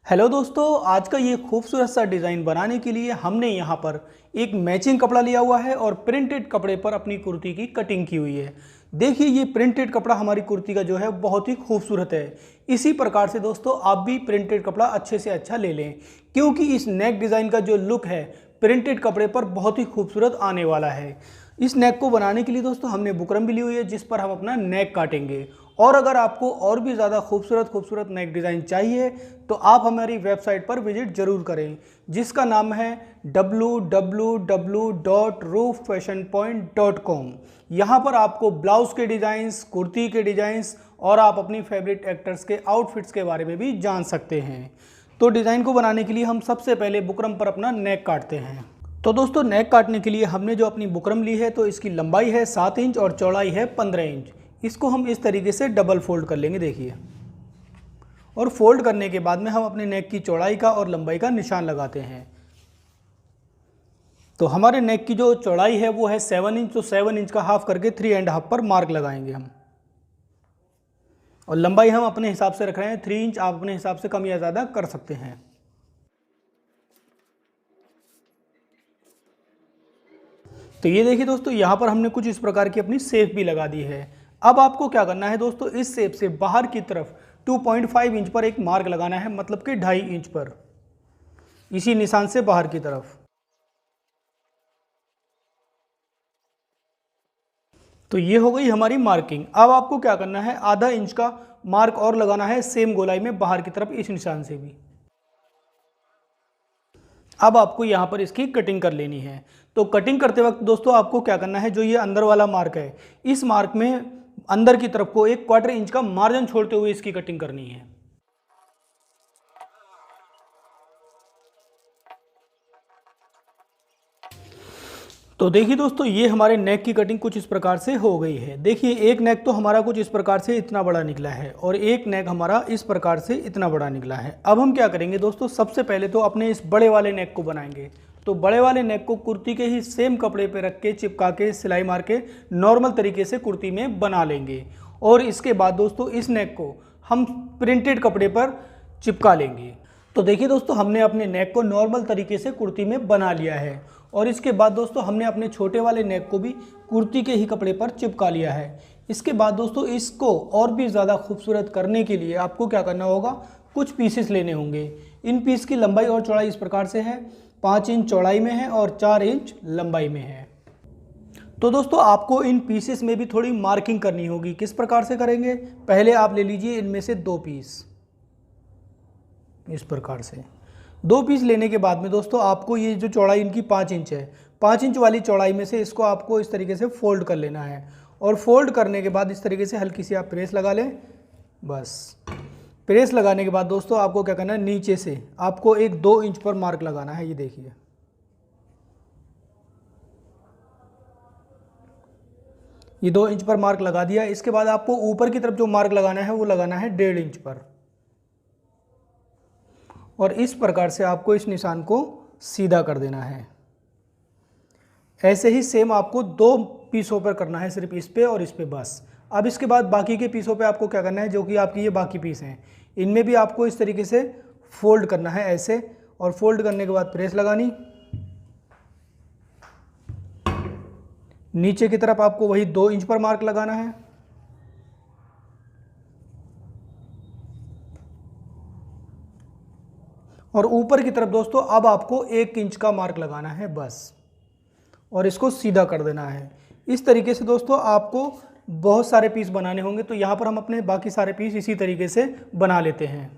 Hello दोस्तों, आज का ये खूबसूरत सा डिज़ाइन बनाने के लिए हमने यहाँ पर एक मैचिंग कपड़ा लिया हुआ है और प्रिंटेड कपड़े पर अपनी कुर्ती की कटिंग की हुई है। देखिए, ये प्रिंटेड कपड़ा हमारी कुर्ती का जो है बहुत ही खूबसूरत है। इसी प्रकार से दोस्तों आप भी प्रिंटेड कपड़ा अच्छे से अच्छा ले लें, क्योंकि इस नेक डिज़ाइन का जो लुक है प्रिंटेड कपड़े पर बहुत ही खूबसूरत आने वाला है। इस नेक को बनाने के लिए दोस्तों हमने बुकरम भी ली हुई है, जिस पर हम अपना नेक काटेंगे। और अगर आपको और भी ज़्यादा खूबसूरत नेक डिज़ाइन चाहिए तो आप हमारी वेबसाइट पर विजिट ज़रूर करें, जिसका नाम है www.rooffashionpoint.com। यहाँ पर आपको ब्लाउज़ के डिज़ाइंस, कुर्ती के डिज़ाइंस और आप अपनी फेवरेट एक्टर्स के आउटफिट्स के बारे में भी जान सकते हैं। तो डिज़ाइन को बनाने के लिए हम सबसे पहले बुकरम पर अपना नेक काटते हैं। तो दोस्तों, नेक काटने के लिए हमने जो अपनी बुकरम ली है तो इसकी लंबाई है 7 इंच और चौड़ाई है 15 इंच। इसको हम इस तरीके से डबल फोल्ड कर लेंगे, देखिए। और फोल्ड करने के बाद में हम अपने नेक की चौड़ाई का और लंबाई का निशान लगाते हैं। तो हमारे नेक की जो चौड़ाई है वो है 7 इंच, तो 7 इंच का हाफ करके 3.5 पर मार्क लगाएंगे हम। और लंबाई हम अपने हिसाब से रख रहे हैं 3 इंच, आप अपने हिसाब से कम या ज़्यादा कर सकते हैं। तो ये देखिए दोस्तों, यहाँ पर हमने कुछ इस प्रकार की अपनी शेप भी लगा दी है। अब आपको क्या करना है दोस्तों, इस शेप से बाहर की तरफ 2.5 इंच पर एक मार्क लगाना है, मतलब कि 2.5 इंच पर, इसी निशान से बाहर की तरफ। तो ये हो गई हमारी मार्किंग। अब आपको क्या करना है, आधा इंच का मार्क और लगाना है सेम गोलाई में बाहर की तरफ, इस निशान से भी। अब आपको यहाँ पर इसकी कटिंग कर लेनी है। तो कटिंग करते वक्त दोस्तों आपको क्या करना है, जो ये अंदर वाला मार्क है, इस मार्क में अंदर की तरफ को 1/4 इंच का मार्जिन छोड़ते हुए इसकी कटिंग करनी है। तो देखिए दोस्तों, ये हमारे नेक की कटिंग कुछ इस प्रकार से हो गई है। देखिए, एक नेक तो हमारा कुछ इस प्रकार से इतना बड़ा निकला है और एक नेक हमारा इस प्रकार से इतना बड़ा निकला है। अब हम क्या करेंगे दोस्तों, सबसे पहले तो अपने इस बड़े वाले नेक को बनाएंगे। तो बड़े वाले नेक को कुर्ती के ही सेम कपड़े पे रख के चिपका के सिलाई मार के नॉर्मल तरीके से कुर्ती में बना लेंगे। और इसके बाद दोस्तों इस नेक को हम प्रिंटेड कपड़े पर चिपका लेंगे। तो देखिए दोस्तों, हमने अपने नेक को नॉर्मल तरीके से कुर्ती में बना लिया है। और इसके बाद दोस्तों हमने अपने छोटे वाले नेक को भी कुर्ती के ही कपड़े पर चिपका लिया है। इसके बाद दोस्तों इसको और भी ज़्यादा खूबसूरत करने के लिए आपको क्या करना होगा, कुछ पीसेस लेने होंगे। इन पीस की लंबाई और चौड़ाई इस प्रकार से है, 5 इंच चौड़ाई में है और 4 इंच लंबाई में है। तो दोस्तों आपको इन पीसेस में भी थोड़ी मार्किंग करनी होगी। किस प्रकार से करेंगे, पहले आप ले लीजिए इनमें से 2 पीस, इस प्रकार से 2 पीस लेने के बाद में दोस्तों आपको ये जो चौड़ाई इनकी 5 इंच है, 5 इंच वाली चौड़ाई में से इसको आपको इस तरीके से फोल्ड कर लेना है। और फोल्ड करने के बाद इस तरीके से हल्की सी आप प्रेस लगा लें, बस। प्रेस लगाने के बाद दोस्तों आपको क्या करना है, नीचे से आपको एक 2 इंच पर मार्क लगाना है। ये देखिए, ये 2 इंच पर मार्क लगा दिया। इसके बाद आपको ऊपर की तरफ जो मार्क लगाना है वो लगाना है 1.5 इंच पर। और इस प्रकार से आपको इस निशान को सीधा कर देना है। ऐसे ही सेम आपको 2 पीसों पर करना है, सिर्फ इस पे और इस पे, बस। अब इसके बाद बाकी के पीसों पे आपको क्या करना है, जो कि आपकी ये बाकी पीस हैं, इनमें भी आपको इस तरीके से फोल्ड करना है, ऐसे। और फोल्ड करने के बाद प्रेस लगानी, नीचे की तरफ आपको वही 2 इंच पर मार्क लगाना है। और ऊपर की तरफ दोस्तों अब आपको 1 इंच का मार्क लगाना है, बस। और इसको सीधा कर देना है। इस तरीके से दोस्तों आपको बहुत सारे पीस बनाने होंगे। तो यहाँ पर हम अपने बाकी सारे पीस इसी तरीके से बना लेते हैं।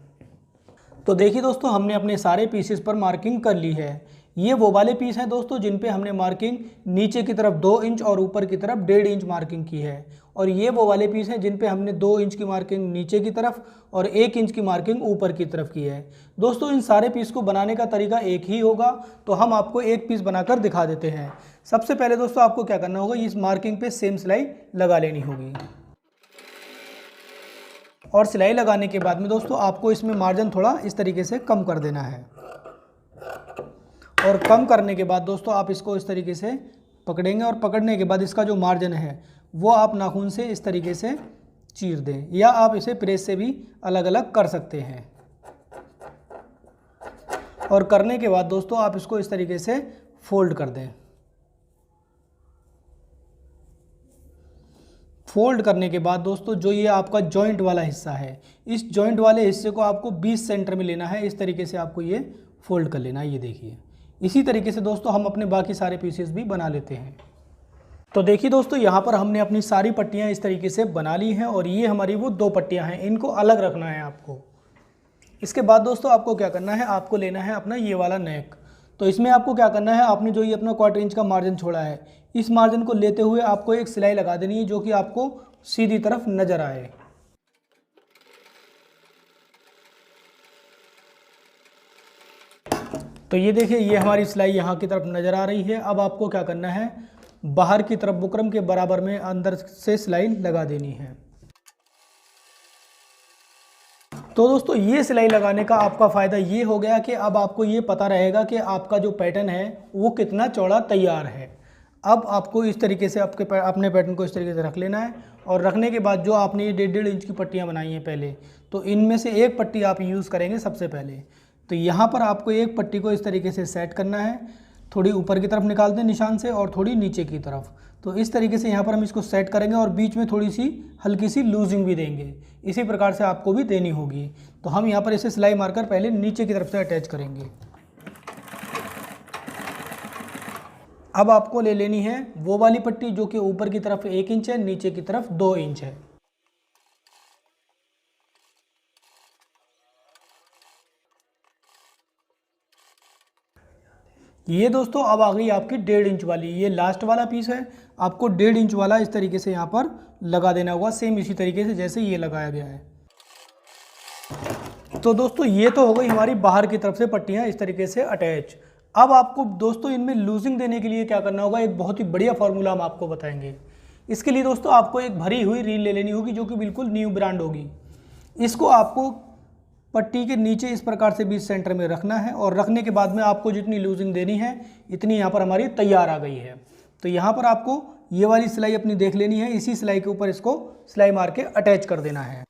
तो देखिए दोस्तों, हमने अपने सारे पीसेस पर मार्किंग कर ली है। ये वो वाले पीस हैं दोस्तों जिन पे हमने मार्किंग नीचे की तरफ 2 इंच और ऊपर की तरफ 1.5 इंच मार्किंग की है। और ये वो वाले पीस हैं जिन पे हमने 2 इंच की मार्किंग नीचे की तरफ और 1 इंच की मार्किंग ऊपर की तरफ की है। दोस्तों इन सारे पीस को बनाने का तरीका एक ही होगा, तो हम आपको एक पीस बनाकर दिखा देते हैं। सबसे पहले दोस्तों आपको क्या करना होगा, इस मार्किंग पे सेम सिलाई लगा लेनी होगी। और सिलाई लगाने के बाद में दोस्तों आपको इसमें मार्जिन थोड़ा इस तरीके से कम कर देना है। और कम करने के बाद दोस्तों आप इसको इस तरीके से पकड़ेंगे और पकड़ने के बाद इसका जो मार्जिन है वो आप नाखून से इस तरीके से चीर दें, या आप इसे प्रेस से भी अलग अलग कर सकते हैं। और करने के बाद दोस्तों आप इसको इस तरीके से फोल्ड कर दें। फोल्ड करने के बाद दोस्तों जो ये आपका जॉइंट वाला हिस्सा है, इस जॉइंट वाले हिस्से को आपको 20 सेंटर में लेना है। इस तरीके से आपको ये फोल्ड कर लेना है। ये देखिए, इसी तरीके से दोस्तों हम अपने बाकी सारे पीसेस भी बना लेते हैं। तो देखिए दोस्तों, यहाँ पर हमने अपनी सारी पट्टियाँ इस तरीके से बना ली हैं और ये हमारी वो 2 पट्टियाँ हैं, इनको अलग रखना है आपको। इसके बाद दोस्तों आपको क्या करना है, आपको लेना है अपना ये वाला नेक। तो इसमें आपको क्या करना है, आपने जो ये अपना 1/4 इंच का मार्जिन छोड़ा है, इस मार्जिन को लेते हुए आपको एक सिलाई लगा देनी है जो कि आपको सीधी तरफ नज़र आए। तो ये देखिए, ये हमारी सिलाई यहाँ की तरफ नज़र आ रही है। अब आपको क्या करना है, बाहर की तरफ बुकरम के बराबर में अंदर से सिलाई लगा देनी है। तो दोस्तों ये सिलाई लगाने का आपका फ़ायदा ये हो गया कि अब आपको ये पता रहेगा कि आपका जो पैटर्न है वो कितना चौड़ा तैयार है। अब आपको इस तरीके से अपने पैटर्न को इस तरीके से रख लेना है और रखने के बाद जो आपने ये 1.5 इंच की पट्टियाँ बनाई हैं पहले, तो इनमें से एक पट्टी आप यूज़ करेंगे सबसे पहले। तो यहाँ पर आपको एक पट्टी को इस तरीके से सेट करना है, थोड़ी ऊपर की तरफ निकाल दें निशान से और थोड़ी नीचे की तरफ। तो इस तरीके से यहाँ पर हम इसको सेट करेंगे और बीच में थोड़ी सी हल्की सी लूजिंग भी देंगे। इसी प्रकार से आपको भी देनी होगी। तो हम यहाँ पर इसे सिलाई मारकर पहले नीचे की तरफ से अटैच करेंगे। अब आपको ले लेनी है वो वाली पट्टी जो कि ऊपर की तरफ 1 इंच है, नीचे की तरफ 2 इंच है। ये दोस्तों अब आ गई आपकी 1.5 इंच वाली, ये लास्ट वाला पीस है। आपको 1.5 इंच वाला इस तरीके से यहाँ पर लगा देना होगा, सेम इसी तरीके से जैसे ये लगाया गया है। तो दोस्तों ये तो हो गई हमारी बाहर की तरफ से पट्टियाँ इस तरीके से अटैच। अब आपको दोस्तों इनमें लूजिंग देने के लिए क्या करना होगा, एक बहुत ही बढ़िया फार्मूला हम आपको बताएंगे। इसके लिए दोस्तों आपको एक भरी हुई रील ले लेनी होगी जो कि बिल्कुल न्यू ब्रांड होगी। इसको आपको पट्टी के नीचे इस प्रकार से बीच सेंटर में रखना है और रखने के बाद में आपको जितनी लूजिंग देनी है इतनी यहाँ पर हमारी तैयार आ गई है। तो यहाँ पर आपको ये वाली सिलाई अपनी देख लेनी है, इसी सिलाई के ऊपर इसको सिलाई मार के अटैच कर देना है।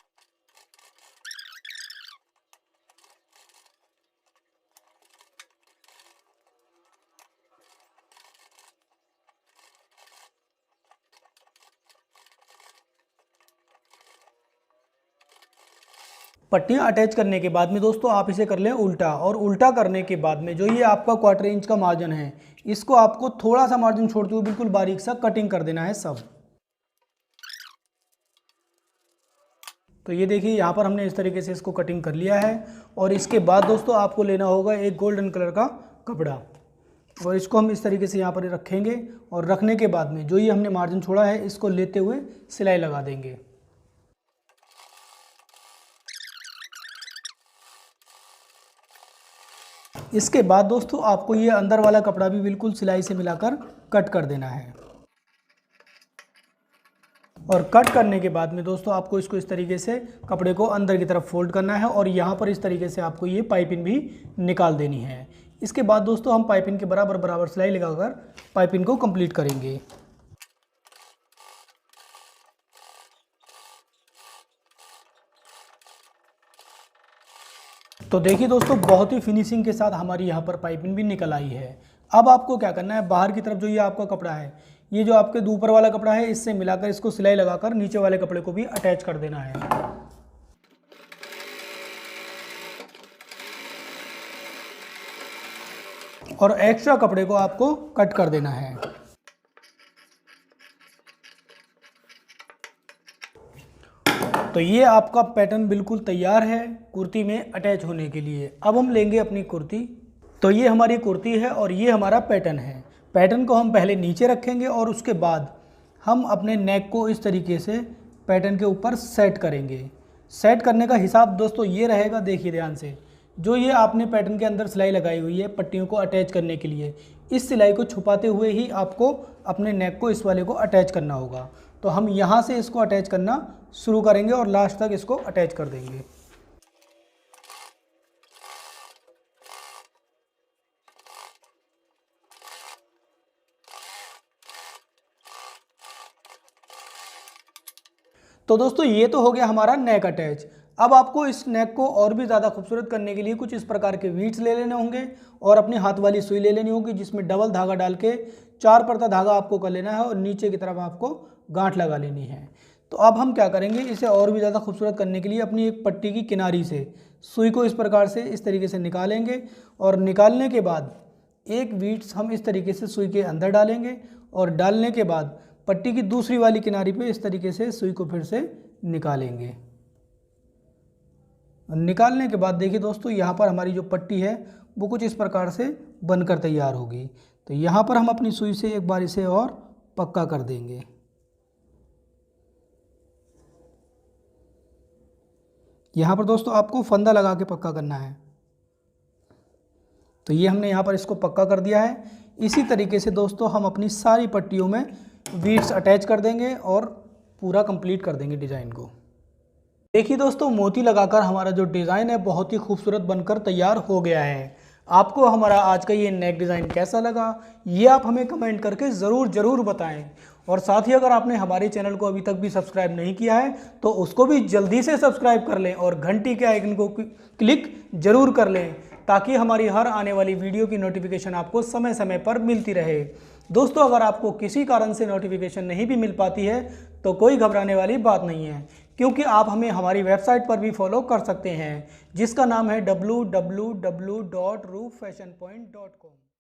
पट्टियाँ अटैच करने के बाद में दोस्तों आप इसे कर लें उल्टा, और उल्टा करने के बाद में जो ये आपका 1/4 इंच का मार्जिन है, इसको आपको थोड़ा सा मार्जिन छोड़ते हुए बिल्कुल बारीक सा कटिंग कर देना है सब। तो ये देखिए यहाँ पर हमने इस तरीके से इसको कटिंग कर लिया है। और इसके बाद दोस्तों आपको लेना होगा एक गोल्डन कलर का कपड़ा और इसको हम इस तरीके से यहाँ पर रखेंगे और रखने के बाद में जो ये हमने मार्जिन छोड़ा है इसको लेते हुए सिलाई लगा देंगे। इसके बाद दोस्तों आपको ये अंदर वाला कपड़ा भी बिल्कुल सिलाई से मिलाकर कट कर देना है। और कट करने के बाद में दोस्तों आपको इसको इस तरीके से कपड़े को अंदर की तरफ फोल्ड करना है और यहाँ पर इस तरीके से आपको ये पाइपिंग भी निकाल देनी है। इसके बाद दोस्तों हम पाइपिंग के बराबर बराबर सिलाई लगाकर पाइपिंग को कंप्लीट करेंगे। तो देखिए दोस्तों, बहुत ही फिनिशिंग के साथ हमारी यहाँ पर पाइपिंग भी निकल आई है। अब आपको क्या करना है, बाहर की तरफ जो ये आपका कपड़ा है, ये जो आपके ऊपर वाला कपड़ा है, इससे मिलाकर इसको सिलाई लगाकर नीचे वाले कपड़े को भी अटैच कर देना है। और एक्स्ट्रा कपड़े को आपको कट कर देना है। तो ये आपका पैटर्न बिल्कुल तैयार है कुर्ती में अटैच होने के लिए। अब हम लेंगे अपनी कुर्ती। तो ये हमारी कुर्ती है और ये हमारा पैटर्न है। पैटर्न को हम पहले नीचे रखेंगे और उसके बाद हम अपने नेक को इस तरीके से पैटर्न के ऊपर सेट करेंगे। सेट करने का हिसाब दोस्तों ये रहेगा, देखिए ध्यान से, जो ये आपने पैटर्न के अंदर सिलाई लगाई हुई है पट्टियों को अटैच करने के लिए, इस सिलाई को छुपाते हुए ही आपको अपने नेक को इस वाले को अटैच करना होगा। तो हम यहाँ से इसको अटैच करना शुरू करेंगे और लास्ट तक इसको अटैच कर देंगे। तो दोस्तों ये तो हो गया हमारा नेक अटैच। अब आपको इस नेक को और भी ज़्यादा खूबसूरत करने के लिए कुछ इस प्रकार के बीड्स ले लेने होंगे और अपनी हाथ वाली सुई ले लेनी होगी, जिसमें डबल धागा डाल के 4 परता धागा आपको कर लेना है और नीचे की तरफ आपको गांठ लगा लेनी है। तो अब हम क्या करेंगे, इसे और भी ज़्यादा खूबसूरत करने के लिए अपनी एक पट्टी की किनारी से सुई को इस प्रकार से इस तरीके से निकालेंगे और निकालने के बाद एक बीड्स हम इस तरीके से सुई के अंदर डालेंगे और डालने के बाद पट्टी की दूसरी वाली किनारी पे इस तरीके से सुई को फिर से निकालेंगे। निकालने के बाद देखिए दोस्तों, यहाँ पर हमारी जो पट्टी है वो कुछ इस प्रकार से बनकर तैयार होगी। तो यहाँ पर हम अपनी सुई से एक बार इसे और पक्का कर देंगे। यहाँ पर दोस्तों आपको फंदा लगा के पक्का करना है। तो ये हमने यहाँ पर इसको पक्का कर दिया है। इसी तरीके से दोस्तों हम अपनी सारी पट्टियों में बीड्स अटैच कर देंगे और पूरा कंप्लीट कर देंगे डिज़ाइन को। देखिए दोस्तों, मोती लगाकर हमारा जो डिज़ाइन है बहुत ही खूबसूरत बनकर तैयार हो गया है। आपको हमारा आज का ये नेक डिज़ाइन कैसा लगा, ये आप हमें कमेंट करके ज़रूर बताएं। और साथ ही अगर आपने हमारे चैनल को अभी तक भी सब्सक्राइब नहीं किया है तो उसको भी जल्दी से सब्सक्राइब कर लें और घंटी के आइकन को क्लिक ज़रूर कर लें, ताकि हमारी हर आने वाली वीडियो की नोटिफिकेशन आपको समय समय पर मिलती रहे। दोस्तों, अगर आपको किसी कारण से नोटिफिकेशन नहीं भी मिल पाती है तो कोई घबराने वाली बात नहीं है, क्योंकि आप हमें हमारी वेबसाइट पर भी फॉलो कर सकते हैं, जिसका नाम है www.roofashionpoint.com।